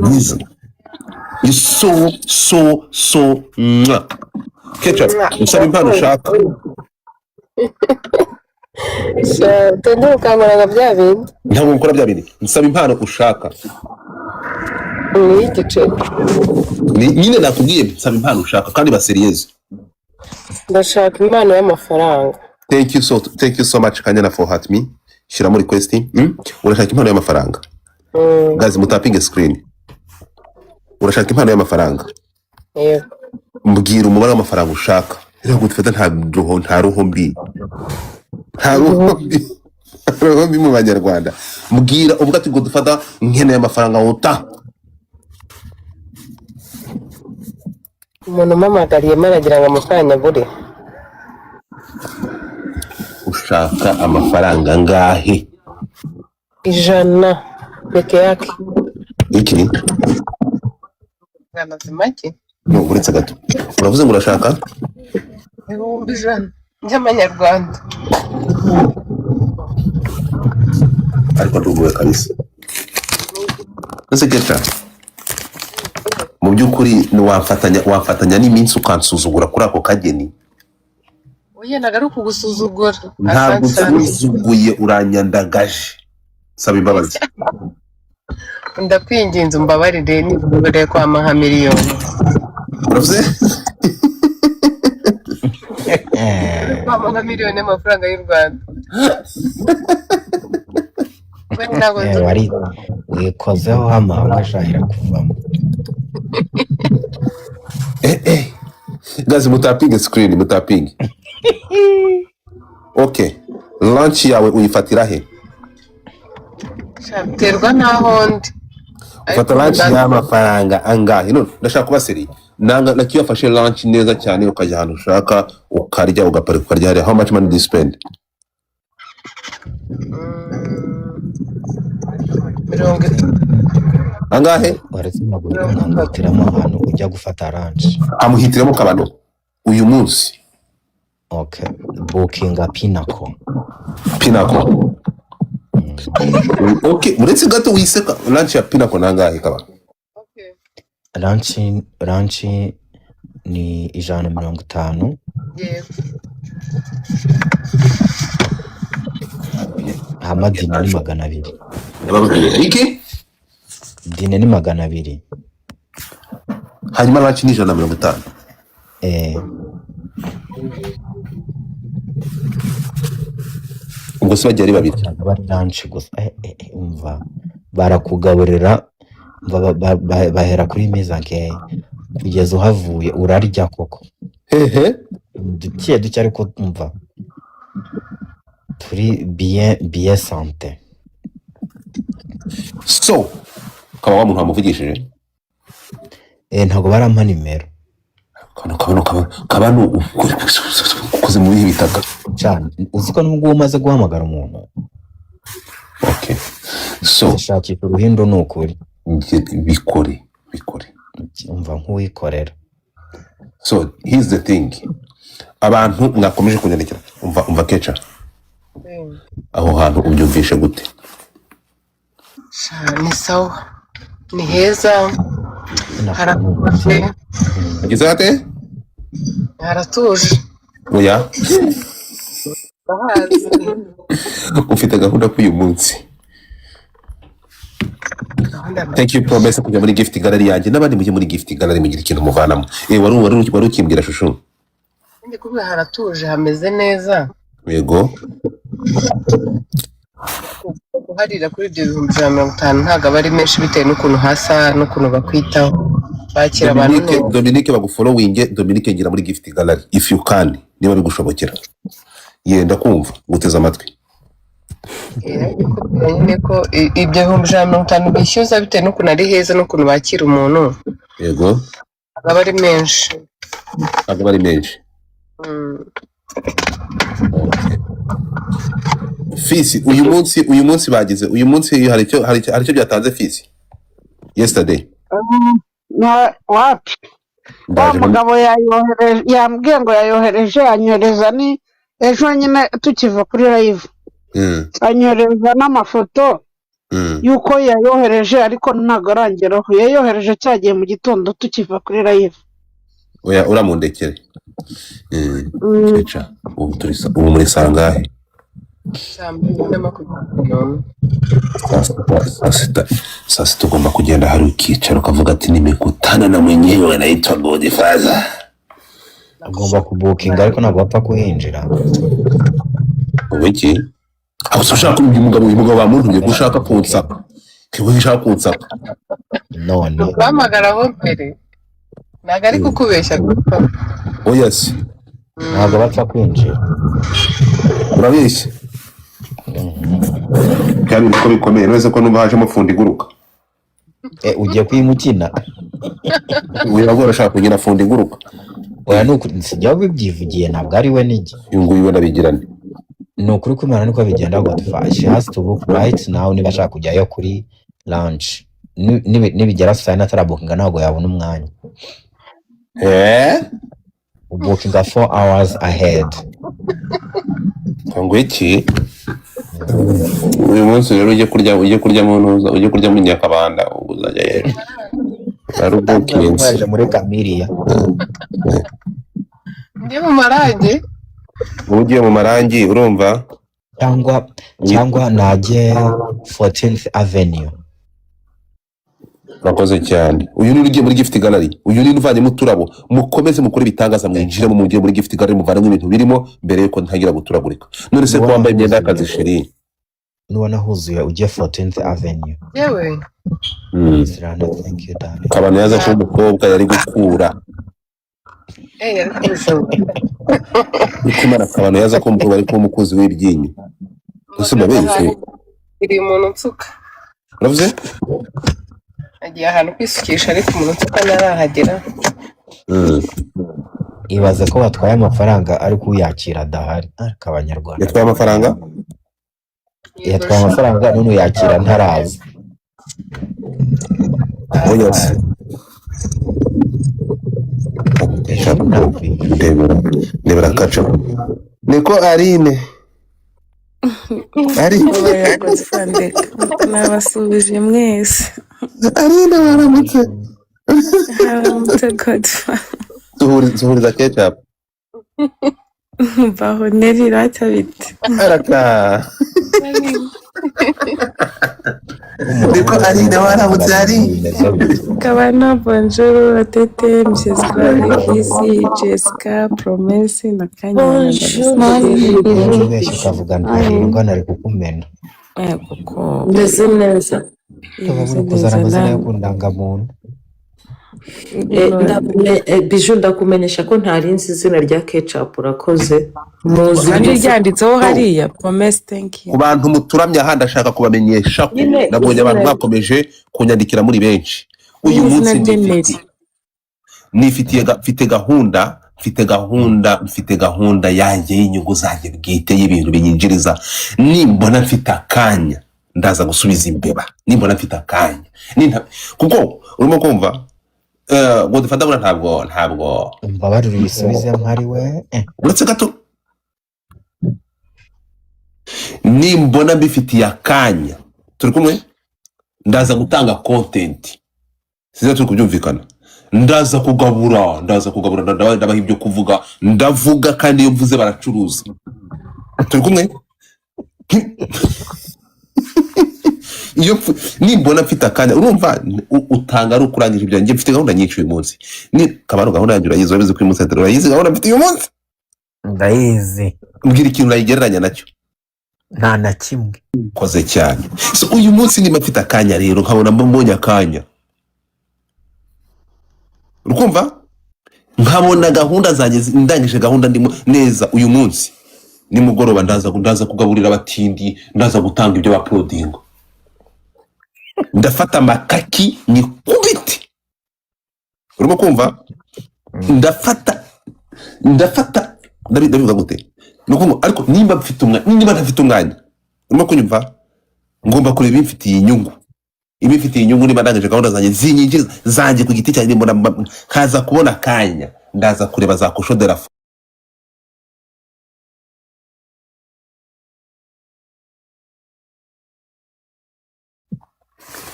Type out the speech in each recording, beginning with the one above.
Mwiza. You so Ketchup, usaba impano ushaka. Tende ukangora bya bindi. Ntabwo ukora bya bindi. Usaba impano ushaka. Ni igice. Nyine nakubwiye usaba impano ushaka kandi ba serious. Ndashaka impano y'amafaranga. Thank you so much Kanyana for heart me. Shira muri request. Urashaka impano y'amafaranga. Guys mutapinge screen. Urashaka impano y'amafaranga. Yego. Mbwira umubare w'amafaranga ushaka. Rero gutfata nta ruho mbi. Nta ruho mbi mu Banyarwanda. Mbwira uvuga ati ngo dufata nkene y'amafaranga uta. Umuntu mamagariye maragira ngo amafaranga buri. Ushaka amafaranga ngahe? 100 peke yake. Iki? Ganazimaki? No, uretse gato. Uravuze ngo urashaka? 100 y'amanyarwanda. Ariko nduguwe kabisa. Nse Ketchup. Mu byukuri ni wafatanya n'iminsi ukansuzugura kuri ako kageni. Oye nagaruka gusuzugura. Ntabwo usuzuguye uranyandagaje. Saba imbabazi. Ndakwinginze umbabarire nibure kwa maha miliyoni. Uravuze? Kwa maha miliyoni y'amafaranga y'u Rwanda. Wari wikozeho hama ugashahira kuvamo. Guys mutapinge screen mutapinge. Okay. Lunch yawe uyifatira he? Terwa naho ndi. Fata lunch y'amafaranga angahe? None ndashaka kuba seri. Nanga nakiyo afashe lunch neza cyane ukajya ahantu ushaka ukarya ugaparika ukarya hari. How much money do you spend? 70. Angahe? Warazima guhitiramo ahantu ujya gufata lunch. Amuhitiramo kabano uyu munsi. Okay. Bookinga Pinnacle. Okay, uretse gato wiseka lunch ya Pinnacle nangahe kaba? Okay. Lunch ni 150. Yego. Hama dine ni 200. Iki? Dine ni 200. Hanyuma lunch ni 150. Ubwo se bajya ari babiri. Bari lunch gusa. Umva barakugaburira bahera kuri meza nke kugeza uhavuye urarya koko. Duke ariko umva turi bien santé. So kaba wa muntu amuvugishije ntago barampa nimero kabano ukoze mu bihe bitaka cyane uziko nubwo umaze guhamagara umuntu. Okay, so shakira uruhindo nukuri bikore umva nk'uwikorera. So here's the thing, abantu mwakomeje kunyandikira umva Ketchup aho hantu ubyumvishe gute? Ni sawa, ni heza, haratuje. Agize ate? Haratuje. Oya. Ufite gahunda k'uyu munsi? Thank you promise kujya muri gift gallery yanjye n'abandi mujye muri gift gallery mugira ikintu muvanamo. Wari ukimbwira shushu. Ndi kuvuga haratuje hameze neza. Yego. Kuharira kuri 150 ntago bari menshi bitewe n'ukuntu hasa n'ukuntu bakwitaho. Bakira abantu. Dominique bagufollowinge, Dominique ngira muri gift gallery if you can, niba bigushobokera. Yenda kumva guteza amatwi. Niko ibyo 150 bishyuza bitewe n'ukuntu ari heza n'ukuntu bakira umuntu. Yego. Abari menshi. Abari menshi. Fisi uyu munsi bagize uyu munsi hari icyo byatanze Fisi yesterday. Wapi wa mugabo yayohereje yambwiye ngo yayohereje anyoreza ni ejo nyine tukiva kuri live anyoreza n'amafoto yuko yayohereje ariko ntabwo arangeraho yayohereje cyagiye mu gitondo tukiva kuri live. Oya uramundekere. Ceca ubu muri sangahe? Sasa tugomba kugenda hari ukicaro ukavuga ati nimekutana na mwenyewe anaitwa Godfather. Agomba kubukinga ariko ntabwo bapfa kuhinjira. Ubiki? Aho ushaka uyu mugabo bamuntumye gushaka kunsaka. Kiwe ushaka kunsaka. None. Bamagaraho mbere. Ntabwo ari kukubeshya gusa. Oya se. Ntabwo bapfa kwinjira. Urabeshya? Kandi niko bikomeye neza ko numva hajemo fundi guruka. Ugiye kwimukina. Uyagora ashaka kugira fundi guruka. Oya nuko sijya bibyivugiye ntabwo ari we nigi. Nguyu we nabigirane. Nukuri kumana niko bigenda Godfather. She has to book right now niba ashaka kujyayo kuri lunch. Nibigera saa 9 atarabukinga ntabwo yabona umwanya. Ubukinga 4 hours ahead. Ngo iki? Uyu munsi rero ujye kurya mu Nyakabanda uzajya yero. Waje muri Kamiria. Ndi mu Marangi. Ugiye mu Marangi urumva? Cyangwa najye 14th Avenue. Nakoze cyane. Uyu ni ugiye muri gift gallery. Uyu ni uvanye mu turabo. Mukomeze mukore bitangaza mwinjire mu mugiye muri gift gallery muvana ibintu birimo mbere yuko ntagira guturagurika. None se ko wambaye imyenda y'akazi sheri. Nuwana huzuye ugiye 14th Avenue. Yewe. Thank you darling. Kabana yaza ko umukobwa yari gukura. Ikimara kabana yaza ko umukobwa ari ko umukozi w'ibyinyo. Ese babeshye. Iri umuntu nsuka. Uravuze? Agiye ahantu kwisukisha ariko umuntu nsuka narahagera. Ibaze ko batwaye amafaranga ariko uyakira adahari. Ariko abanyarwanda. Yatwaye amafaranga? Yatwaye amafaranga none uyakira ntaraza. Oya se. Ndebera kaca. Niko Arine. Arine Godfather. Nabasubije mwese. Arine waramutse. Haramutse Godfather. Zuhuriza ketchup. Baho neri ratabite. Araka. Niko Arine waramutse ari. Kabana bonjour tete Mrs. Kisi Jessica Promesse na Kanya. Bonjour. Kavuga ntarengwa nari kukumena. Kuko ndeze neza. Tubabura kuzana amazina yo kundangamuntu. Biju ndakumenyesha ko ntarinzi izina rya ketchup urakoze. Kandi ryanditseho hariya Promesse thank you. Ku bantu muturamya handi ashaka kubamenyesha ko nabonye abantu bakomeje kunyandikira muri benshi. Uyu munsi mfite gahunda yanjye y'inyungu zanjye bwite y'ibintu binyinjiriza. Nimbona mfite akanya ndaza gusubiza imbeba. Nimbona mfite akanya. Kuko urimo kumva Godfather ntabwo mbabarira ibisubize mpari we. Uretse gato. Nimbona mbifitiye akanya turi kumwe ndaza gutanga content. Siza turi kubyumvikana. Ndaza kugabura ndabaha ibyo kuvuga. Ndavuga kandi iyo mvuze baracuruza. Turi kumwe? Iyo nimbona mfite akanya urumva utanga ari ukurangije ibyo njye mfite gahunda nyinshi uyu munsi. Ni kabano gahunda yanjye urayizi wabize kuri Musa urayizi gahunda mfite uyu munsi. Ndayizi. Mbwira ikintu nayigereranya nacyo. Nta na kimwe. Koze cyane. So uyu munsi nimba mfite akanya rero nkabona mbonye akanya. Urukumva? Nkabona gahunda zanjye ndangije gahunda ndimo neza uyu munsi. Nimugoroba ndaza kugaburira abatindi, ndaza gutanga ibyo uploading. Ndafata makaki nikubite. Urimo kumva? Ndafata ndabivuga gute? Nuko ariko nimba ntafite umwanya. Urimo kunyumva? Ngomba kureba imfitiye inyungu. Ibifitiye inyungu niba ndangije gahunda zanjye zinyinjiza zanjye ku giti cyanjye mbona kaza kubona kanya. Ndaza kureba za kushodera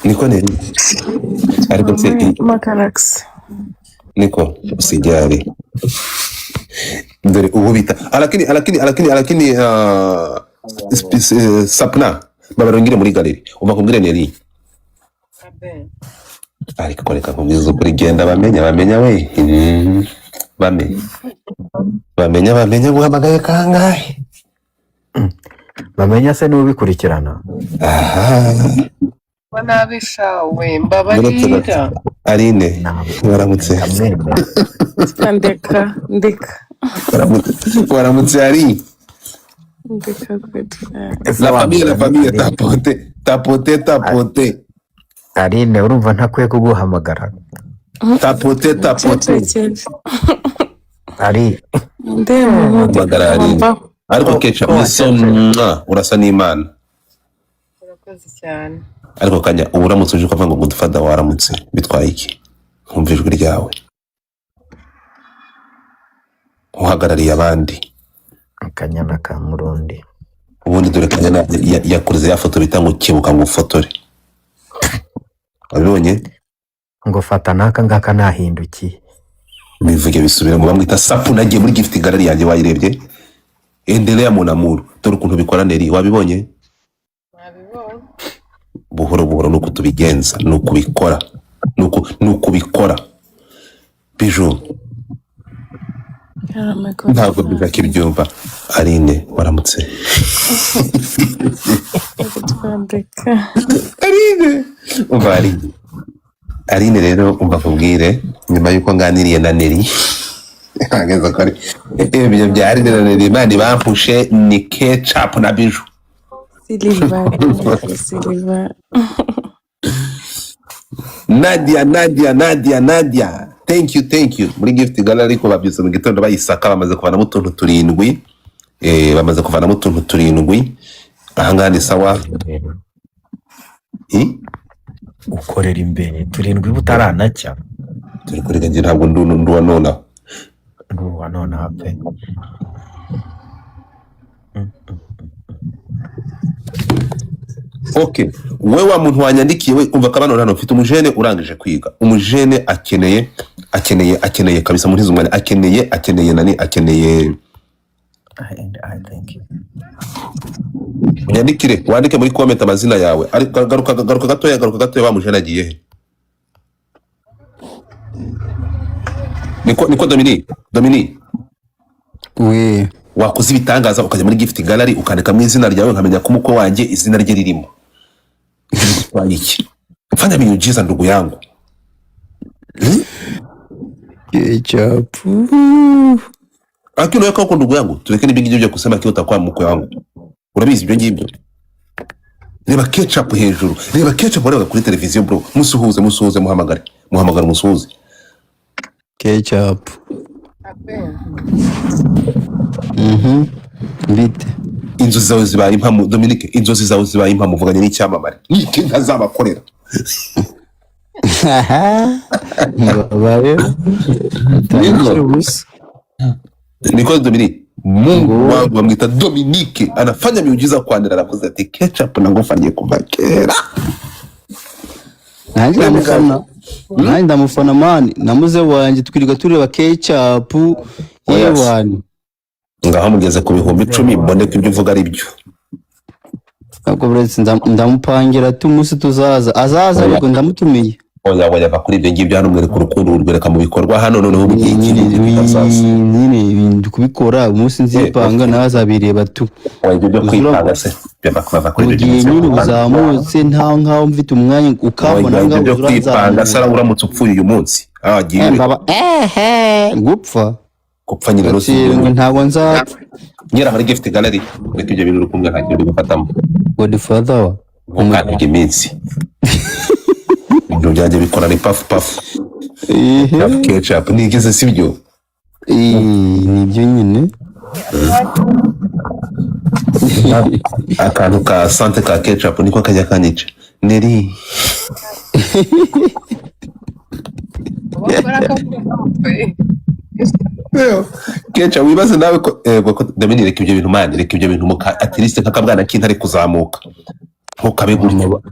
niko neri ariko se Magarax. niko usijali dore ubu bita lakini sapna babarongire muri galeri umakubwire neri ariko reka kubwiza ukuri genda bamenya we bamenya guhamagaye kangahe bamenya se n'ubikurikirana wanabishawe mbabarira Aline waramutse Ndeka. waramutse ari Ndeka good. la familia tapote Aline urumva ntakwiye kuguhamagara tapote ari Ndemo magara ari ariko kecha urasa n'Imana urakoze cyane ariko kanya uburamutse uje ukavuga ngo Godfather waramutse bitwaye iki nkumva ijwi ryawe uhagarariye abandi akanyana ka murundi ubundi dore kanyana yakoze ya foto bita ngo kibuka ngo ufotore wabibonye ngo fata naka ngaka nahindukiye bivuge bisubira ngo bamwita sapu nagiye muri gift gallery yanjye wayirebye endelea mon amour dore ukuntu bikora neri wabibonye buhoro nuko tubigenza nuko bikora nuko bikora bijou ntabwo bizakibyumva Aline waramutse Aline umva Aline rero umva kubwire nyuma yuko nganiriye na Neri ageza ko ari ibyo bya Aline na Neri bandi bampushe ni ketchup na bijou Silva. Nadia thank you muri gift gallery ko babyutse mu gitondo bayisaka bamaze kuvanamo utuntu turindwi ahangaha ni sawa ukorera imbere turindwi butaranacya turi kurega nje ntabwo nduwa nona pe okay wewe wa muntu wanyandikiye we umva kabano hano ufite umujene urangije kwiga umujene akeneye kabisa muri zumwana akeneye nani akeneye I thank you nyandikire wandike muri comment amazina yawe ari garuka gatoya wa mujene agiye he niko Dominique we wakoze ibitangaza ukajya muri gift gallery ukandika mu izina ryawe nkamenya ko umukwe wanjye izina rye ririmo iki fanya miujiza ndugu yangu ketchup akino yako ndugu yangu tuleke nibingi byo kusema kiyo utakuwa mukwe wangu urabizi ibyo ngibyo reba ketchup hejuru reba ketchup wala kuri televiziyo bro musuhuze muhamagare musuhuze ketchup bite inzozi zawe zibaye impamo Dominique inzozi zawe zibaye impamo vuganye n'icyamamare niki ntazabakorera babaye niko Dominique Mungu wangu amwita Dominique anafanya miujiza kwa ndara nakoze ati ketchup nangofanye kuva kera nanjye ndamufana mani namuze wanje twiriga tureba ketchup yewani ngaho mugeze ku bihumbi 10 mbone ko ibyo uvuga ari byo ntabwo buretse ndamupangira ati umunsi tuzaza azaza ariko ndamutumiye oya bakuri ibyo ngibyo hano mwere ku rukundo urwereka mu bikorwa hano noneho nyine ibintu kubikora umunsi nzipanga nazabireba tu ibyo byo kwipanga se byabakava kuri ibyo nyine uzamutse nkaho mfite umwanya ukabona ngaho byo kwipanga sara uramutse upfuye uyu munsi agiye gupfa nyine rero ntabwo nzapfa nyira muri gift gallery reka ibyo bintu rukumwe nta kintu bifatamo Godfather wa umwana iminsi ibyo byanjye bikora ni puff ketchup nigeze sibyo nibyo nyine akantu ka sante ka ketchup niko kajya kanyica Neri ketchup wibaze nawe ko Dominique reka ibyo bintu mani reka ibyo bintu muka atiriste nk'akabwana k'intare kuzamuka ntukabe gutyo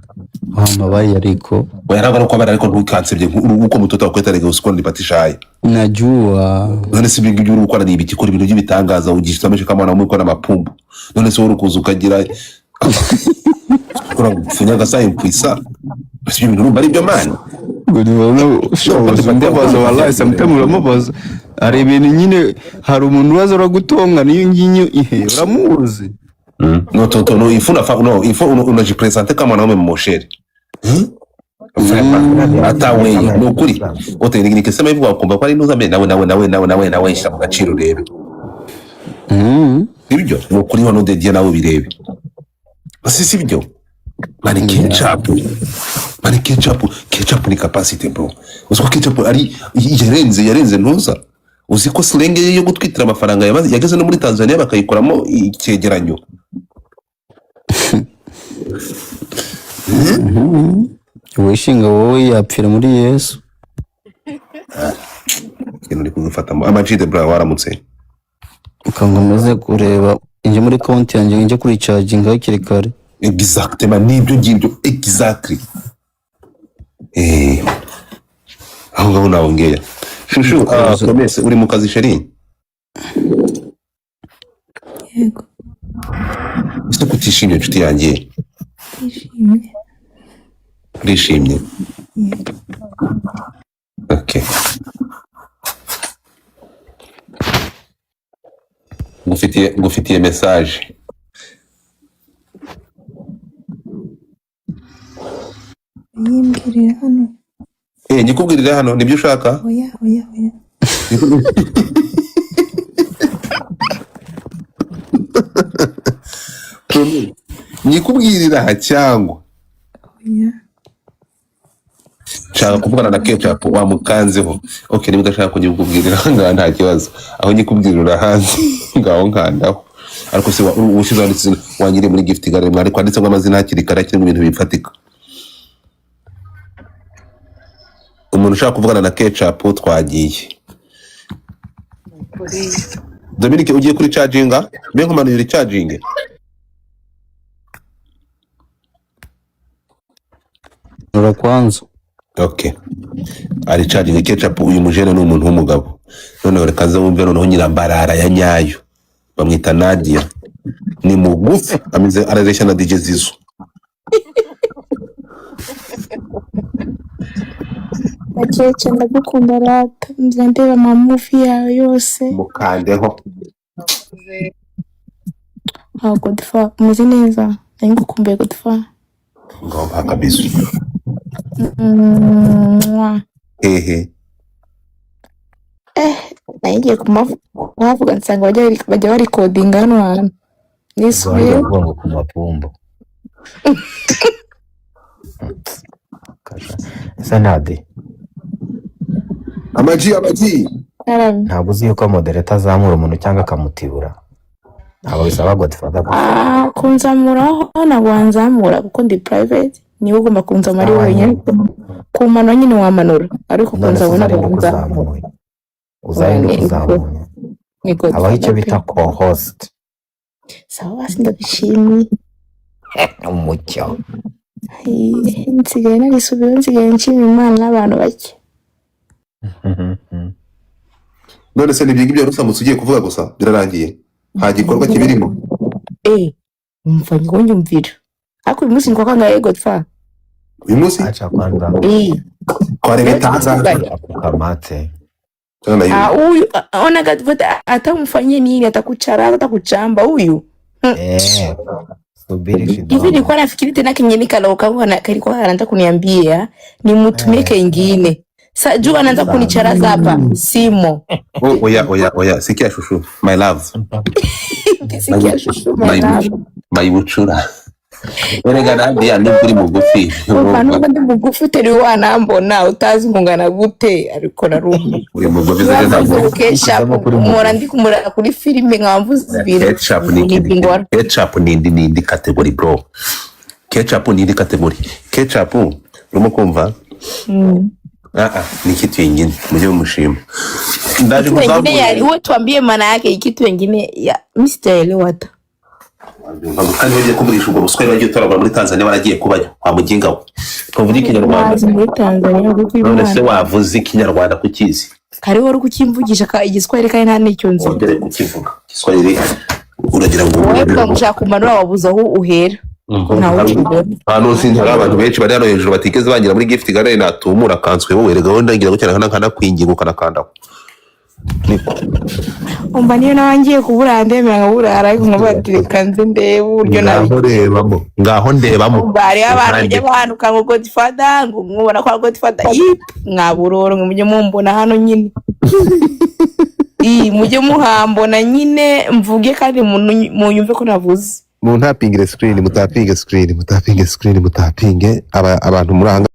mabaye ariko Wayaranga no kwabara ariko ntukansebye uko mtoto wakweta rege usikoni nipatishaye. najua None si ibintu by'uri gukora ni ibiki kora ibintu by'ibitangaza ugishameshe kama na mwiko n'amapumbu. None se wuri kuza ukagira kora funyaga saa impwisa. Basi ibintu urumva ari byo mani. ndabaza wallahi sometimes uramubaza ari ibintu nyine hari umuntu waza uragutonga niyo nginyo ihe uramuzi. No toto no ifu unajipresente kama na mmosheri. Ata wewe no kuri ote nikisema hivyo wakumva ko ari nuza mbe nawe shira mu gaciro rebe. Ibyo no kuri hono de dia nawe birebe. Basi si byo. Mani ketchup ni capacity bro. Uziko ketchup ari yarenze ntuza. Uziko slenge yo gutwitira amafaranga yageze no muri Tanzania bakayikoramo icyegeranyo. Wishinga wowe yapfira muri Yesu. Kintu ndikugufata amajide bra waramutse. Ukangomeze kureba inje muri konti yanjye inje kuri charging hakiri kare. Exactement nibyo ngibyo exactly. Aho ngaho naongea. Shushu promesse uri mu kazi sheri. Yego. Ese kutishimye nshuti yanjye. Urishimye. Okay. Ngufitiye message. Yimbwirira hano. Nyikubwirira hano nibyo ushaka? Oya. Nyikubwirira cyangwa? Oya. Nshaka kuvugana na ketchup wamukanzeho. Okay niba udashaka kunyikubwirira ngaho nta kibazo. Aho nyikubwirira hanze ngaho nkandaho. Ariko se ushize wanyire muri gift gare mwari kwanditse ngo amazina hakiri kare kiri mu bintu bifatika. Umuntu ushaka kuvugana na ketchup twagiye. Dominique ugiye kuri charginga? Mbe nkumanuye uri charging? Nura kwanza. Okay. Ari charging ketchup uyu mujene n'umuntu w'umugabo. None reka kaza wumve noneho nyirambarara ya nyayo. Bamwita Nadia. Ni mugufi amize araresha na DJ Zizo. Akeke ndagukunda rata nza ndeba amamuvi yawe yose. Mukandeho. Godfa umeze neza nari ngukumbuye Godfa. Ngomba kabisa. Nagiye kumavuga nsanga bajya barikodinga hano hantu. Nisubiye ngo ku mapumbo. Sanade. Amaji. Ntabwo uzi yuko moderator azamura umuntu cyangwa akamutibura. Ntabwo bisaba Godfather. Kunzamuraho ntabwo wanzamura kuko ndi private. Niwe ugomba kunzamura ari wenyine. Ku mano nyine wamanura. Ariko kunzamura kunzamura. Uzayenda kuzamura. Abaho icyo bita co-host. Sawa basi ndabishimye. Umucyo. Nsigaye narisubira nsigaye nshima Imana n'abantu bake. None se nibyo ngibyo rusamutse ugiye kuvuga gusa birarangiye. Nta gikorwa kibirimo. Umva ngo nyumvira. Ariko uyu munsi niko kangaye Godfa. Uyu munsi? Acha kwanza. Kware betaza kukamate. Huyu ona Godfa atamfanyie nini atakucharaza atakuchamba huyu. Subiri shida. Hivi nilikuwa nafikiri tena kinyeni kaloka kalikuwa anaanza kuniambia nimtumie kingine. Sasa juu anaanza kunicharaza hapa simo. Oya sikia shushu my love. Sikia shushu my love. My buchura. Erega Nadia ni kuri mugufi. Abantu bandi mugufi teri wanambona utazi ngungana gute ariko narumwe. Uri mugufi zaje ntabwo. Ketchup mora ndi kumura kuri filime nkamvuza ibintu. Ketchup ni indi category bro. Ketchup ni indi category. Ketchup urimo kumva? Ni kitu kingine muje mushima. Ndaje kuzamura. Wewe tuambie maana yake kitu kingine ya Mr. Elewata. kandi bagiye kumurisha ubwo buswari bagiye utoragura muri Tanzania baragiye kubayo kwa muginga we tuvuge ikinyarwanda Bazi muri Tanzania kuko none se Imana wavuze ikinyarwanda kukizi kariho uri kukimvugisha igiswahili kandi nta n'icyo nzi. ongere kukivuga Kiswahili uragira ngo Wowe ukamushaka kumanura wabuze aho uhera. Ntawe ukibona. hano sinzi hari abantu benshi bari hano hejuru batigeze bangira muri gift gare natumura kanswe wowe gahunda ngira gukira kana kwinginga ukanakandaho Umva niyo nawangiye kubura ndemera ngaburara ariko nkabatireka nze ndebe uburyo nabi. ngaho ndebamo Bari abantu bajya bahanuka ngo Godfather ngo mwubona kwa Godfather mwaburoro ngo mujye mumbona hano nyine. Mujye muhambona nyine mvuge kandi munyumve ko navuze. mu ntapingire screen mutapinge abantu muri